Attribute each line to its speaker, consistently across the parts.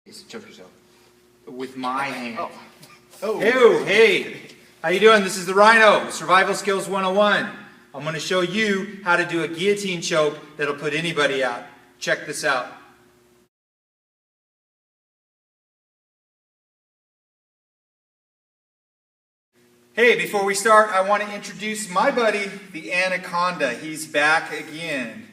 Speaker 1: Choke yourself. With my hand.
Speaker 2: Oh.
Speaker 1: Hey, how you doing? This is the Rhino, Survival Skills 101. I'm going to show you how to do a guillotine choke that'll put anybody out. Check this out. Hey, before we start, I want to introduce my buddy, the Anaconda. He's back again.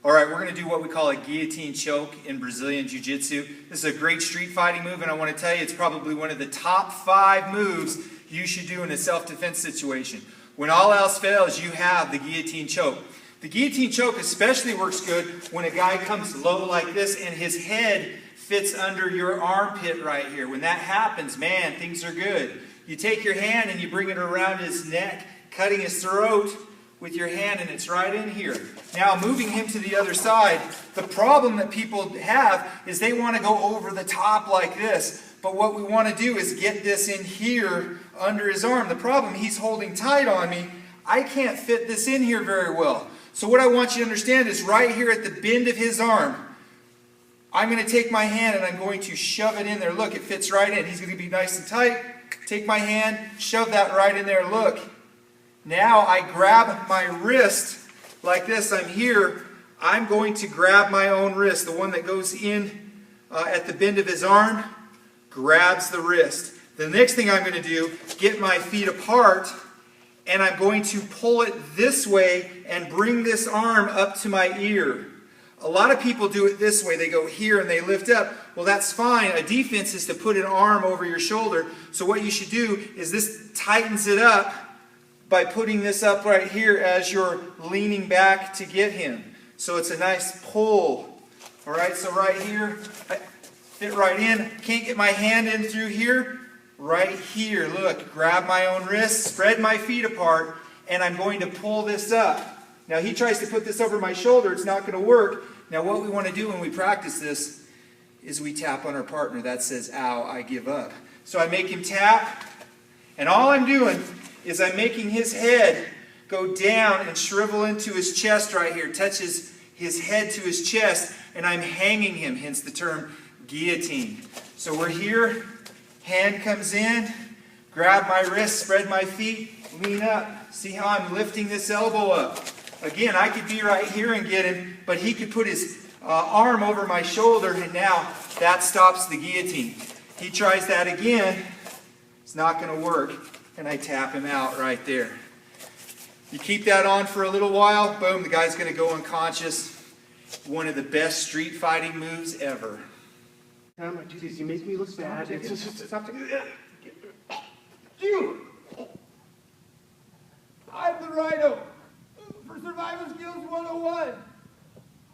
Speaker 1: Alright, we're going to do what we call a guillotine choke in Brazilian Jiu-Jitsu. This is a great street fighting move, and I want to tell you it's probably one of the top 5 moves you should do in a self-defense situation. When all else fails, you have the guillotine choke. The guillotine choke especially works good when a guy comes low like this and his head fits under your armpit right here. When that happens, man, things are good. You take your hand and you bring it around his neck, cutting his throat with your hand, and it's right in here. Now, moving him to the other side, the problem that people have is they want to go over the top like this, but what we want to do is get this in here under his arm. The problem, he's holding tight on me. I can't fit this in here very well. So what I want you to understand is right here at the bend of his arm, I'm going to take my hand and I'm going to shove it in there. Look, it fits right in. He's going to be nice and tight. Take my hand, shove that right in there. Look. Now I grab my wrist like this. I'm here. I'm going to grab my own wrist. The one that goes in at the bend of his arm grabs the wrist. The next thing I'm going to do, get my feet apart, and I'm going to pull it this way and bring this arm up to my ear. A lot of people do it this way. They go here and they lift up. Well, that's fine. A defense is to put an arm over your shoulder. So what you should do is this tightens it up by putting this up right here as you're leaning back to get him. So it's a nice pull. All right, so right here, I fit right in. Can't get my hand in through here. Right here, look, grab my own wrist, spread my feet apart, and I'm going to pull this up. Now he tries to put this over my shoulder. It's not going to work. Now what we want to do when we practice this is we tap on our partner. That says, ow, I give up. So I make him tap, and all I'm doing is I'm making his head go down and shrivel into his chest right here, touches his head to his chest, and I'm hanging him, hence the term guillotine. So we're here, hand comes in, grab my wrist, spread my feet, lean up. See how I'm lifting this elbow up? Again, I could be right here and get him, but he could put his arm over my shoulder, and now that stops the guillotine. He tries that again, it's not going to work. And I tap him out right there. You keep that on for a little while, boom, the guy's going to go unconscious. One of the best street fighting moves ever.
Speaker 2: Jesus, you make me look bad. It's just stop.
Speaker 3: You! I'm the Rhino for Survival Skills 101.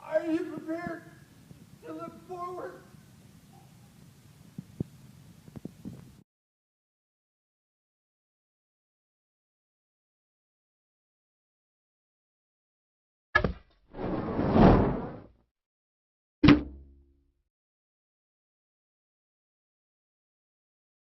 Speaker 3: Are you prepared to look forward